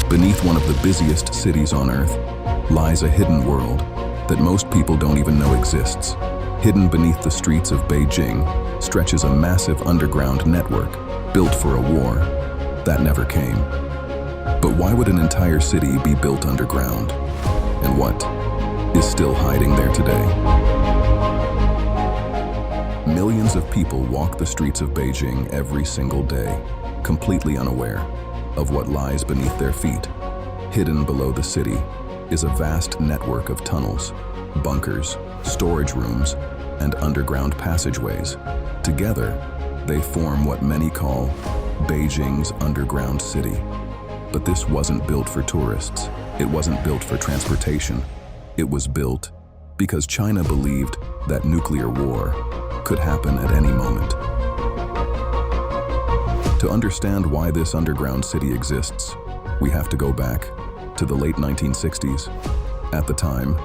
Beneath one of the busiest cities on Earth lies a hidden world that most people don't even know exists. Hidden beneath the streets of Beijing stretches a massive underground network built for a war that never came. But why would an entire city be built underground? And what is still hiding there today? Millions of people walk the streets of Beijing every single day, completely unaware of what lies beneath their feet. Hidden below the city is a vast network of tunnels, bunkers, storage rooms, and underground passageways. Together, they form what many call Beijing's underground city. But this wasn't built for tourists. It wasn't built for transportation. It was built because China believed that nuclear war could happen at any moment. To understand why this underground city exists, we have to go back to the late 1960s. At the time,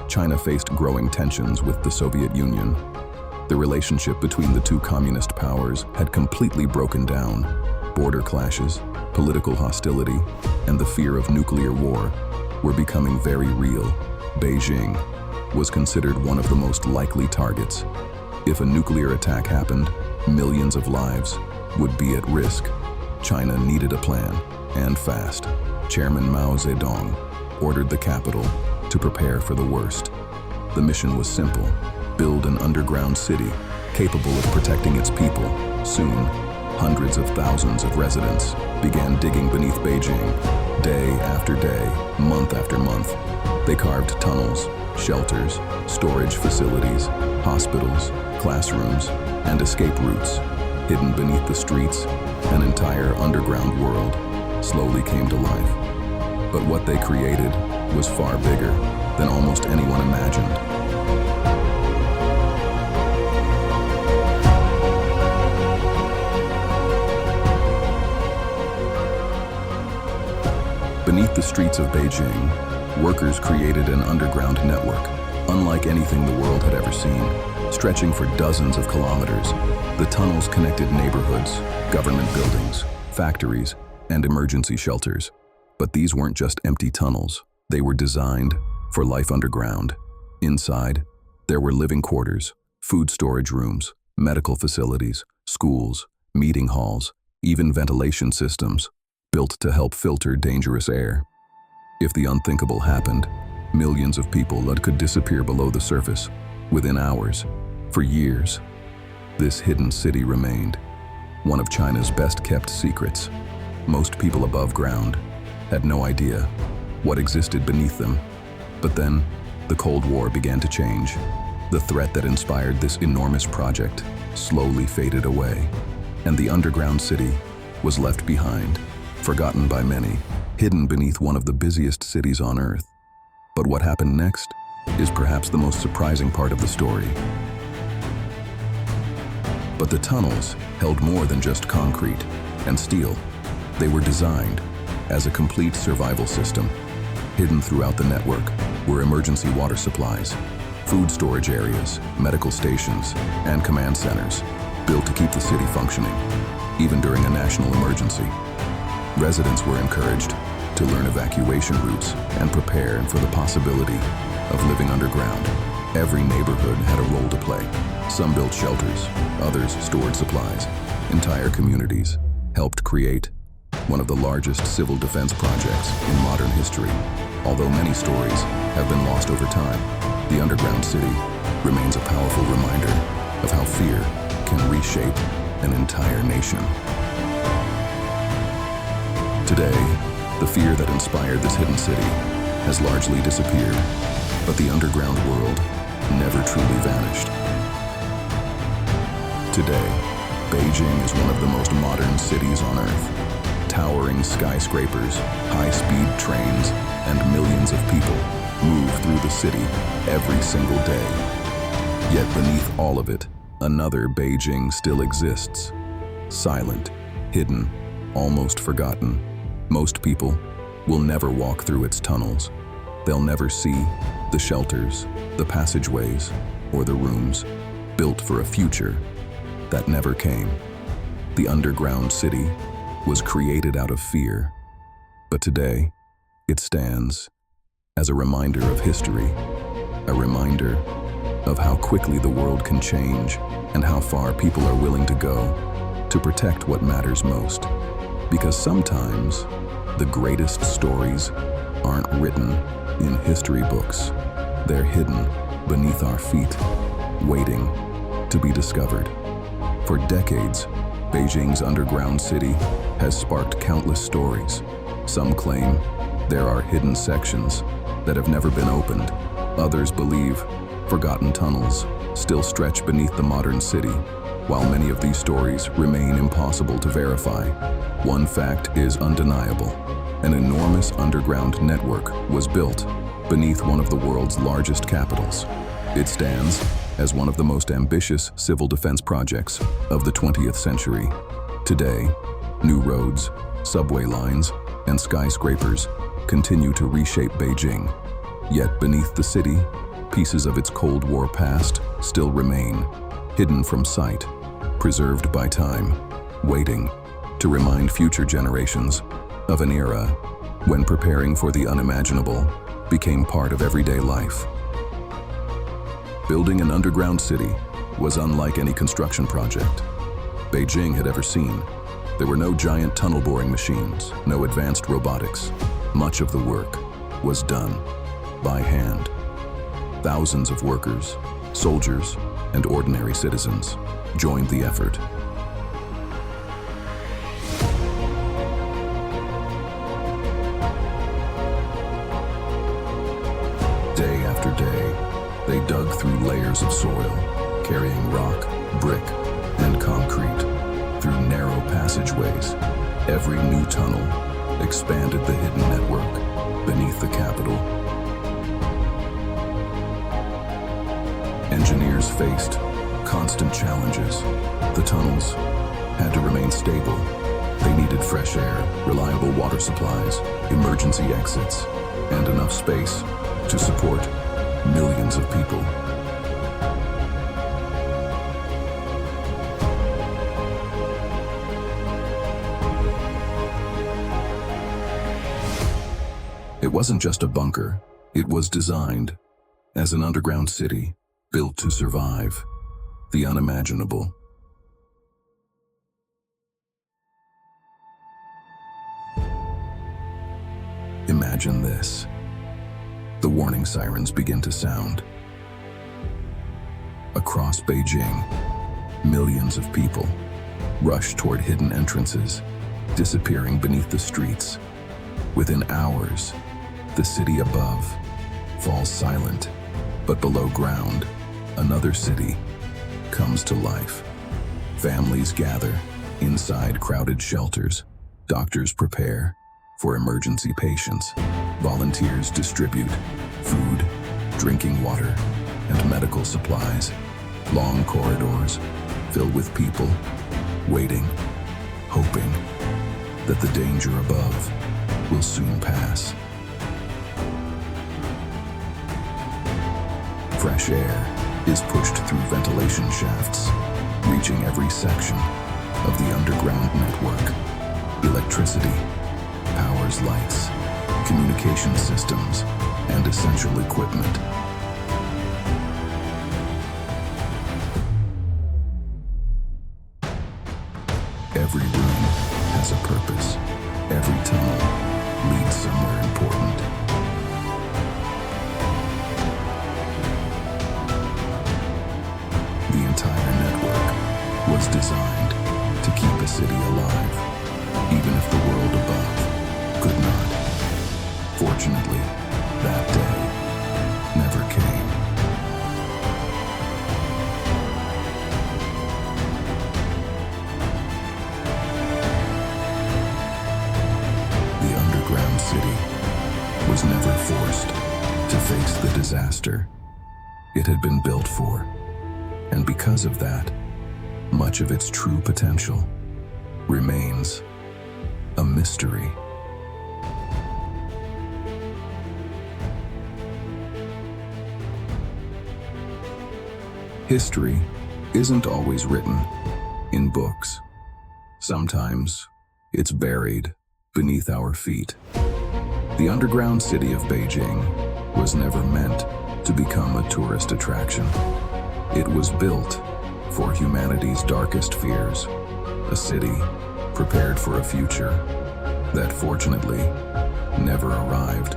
China faced growing tensions with the Soviet Union. The relationship between the two communist powers had completely broken down. Border clashes, political hostility, and the fear of nuclear war were becoming very real. Beijing was considered one of the most likely targets. If a nuclear attack happened, millions of lives would be at risk. China needed a plan, and fast. Chairman Mao Zedong ordered the capital to prepare for the worst. The mission was simple: build an underground city capable of protecting its people. Soon, hundreds of thousands of residents began digging beneath Beijing. Day after day, month after month, they carved tunnels, shelters, storage facilities, hospitals, classrooms, and escape routes. Hidden beneath the streets, an entire underground world slowly came to life. But what they created was far bigger than almost anyone imagined. Beneath the streets of Beijing, workers created an underground network, unlike anything the world had ever seen. Stretching for dozens of kilometers, the tunnels connected neighborhoods, government buildings, factories, and emergency shelters. But these weren't just empty tunnels. They were designed for life underground. Inside, there were living quarters, food storage rooms, medical facilities, schools, meeting halls, even ventilation systems, built to help filter dangerous air. If the unthinkable happened, millions of people could disappear below the surface within hours. For years, this hidden city remained one of China's best-kept secrets. Most people above ground had no idea what existed beneath them. But then, the Cold War began to change. The threat that inspired this enormous project slowly faded away, and the underground city was left behind, forgotten by many, hidden beneath one of the busiest cities on Earth. But what happened next is perhaps the most surprising part of the story. But the tunnels held more than just concrete and steel. They were designed as a complete survival system. Hidden throughout the network were emergency water supplies, food storage areas, medical stations, and command centers, built to keep the city functioning, even during a national emergency. Residents were encouraged to learn evacuation routes and prepare for the possibility of living underground. Every neighborhood had a role to play. Some built shelters, others stored supplies. Entire communities helped create one of the largest civil defense projects in modern history. Although many stories have been lost over time, the underground city remains a powerful reminder of how fear can reshape an entire nation. Today, the fear that inspired this hidden city has largely disappeared, but the underground world never truly vanished. Today, Beijing is one of the most modern cities on Earth. Towering skyscrapers, high-speed trains, and millions of people move through the city every single day. Yet beneath all of it, another Beijing still exists. Silent, hidden, almost forgotten. Most people will never walk through its tunnels. They'll never see the shelters, the passageways, or the rooms built for a future that never came. The underground city was created out of fear, but today It stands as a reminder of history, a reminder of how quickly the world can change and how far people are willing to go to protect what matters most. Because sometimes the greatest stories aren't written in history books. They're hidden beneath our feet, waiting to be discovered. For decades, Beijing's underground city has sparked countless stories. Some claim there are hidden sections that have never been opened. Others believe forgotten tunnels still stretch beneath the modern city. While many of these stories remain impossible to verify, one fact is undeniable. An enormous underground network was built beneath one of the world's largest capitals. It stands as one of the most ambitious civil defense projects of the 20th century. Today, new roads, subway lines, and skyscrapers continue to reshape Beijing. Yet beneath the city, pieces of its Cold War past still remain, hidden from sight, preserved by time, waiting to remind future generations of an era when preparing for the unimaginable became part of everyday life. Building an underground city was unlike any construction project Beijing had ever seen. There were no giant tunnel boring machines, no advanced robotics. Much of the work was done by hand. Thousands of workers, soldiers, and ordinary citizens joined the effort. Day after day, they dug through layers of soil, carrying rock, brick, and concrete through narrow passageways. Every new tunnel expanded the hidden network beneath the capital. Engineers faced constant challenges. The tunnels had to remain stable. They needed fresh air, reliable water supplies, emergency exits, and enough space to support millions of people. It wasn't just a bunker. It was designed as an underground city built to survive the unimaginable. Imagine this. The warning sirens begin to sound. Across Beijing, millions of people rush toward hidden entrances, disappearing beneath the streets. Within hours, the city above falls silent, but below ground, another city comes to life. Families gather inside crowded shelters. Doctors prepare for emergency patients. Volunteers distribute food, drinking water, and medical supplies. Long corridors filled with people waiting, hoping that the danger above will soon pass. Fresh air is pushed through ventilation shafts, reaching every section of the underground network. Electricity powers lights, communication systems, and essential equipment. Every room has a purpose. Every tunnel leads somewhere important. The entire network was designed to keep a city alive, even if the world above could not. Fortunately, that day never came. The underground city was never forced to face the disaster it had been built for, and because of that, much of its true potential remains a mystery. History isn't always written in books. Sometimes it's buried beneath our feet. The underground city of Beijing was never meant to become a tourist attraction. It was built for humanity's darkest fears, a city prepared for a future that fortunately never arrived.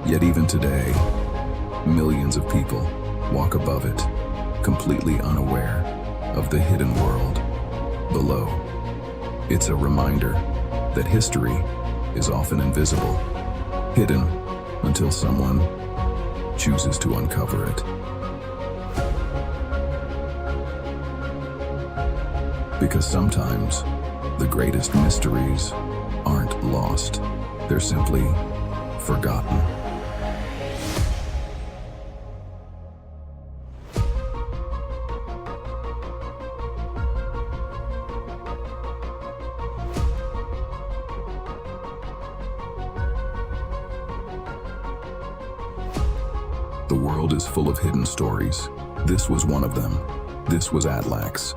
Yet even today, millions of people walk above it, completely unaware of the hidden world below. It's a reminder that history is often invisible, hidden until someone chooses to uncover it. Because sometimes the greatest mysteries aren't lost, they're simply forgotten. The world is full of hidden stories. This was one of them. This was Atlax,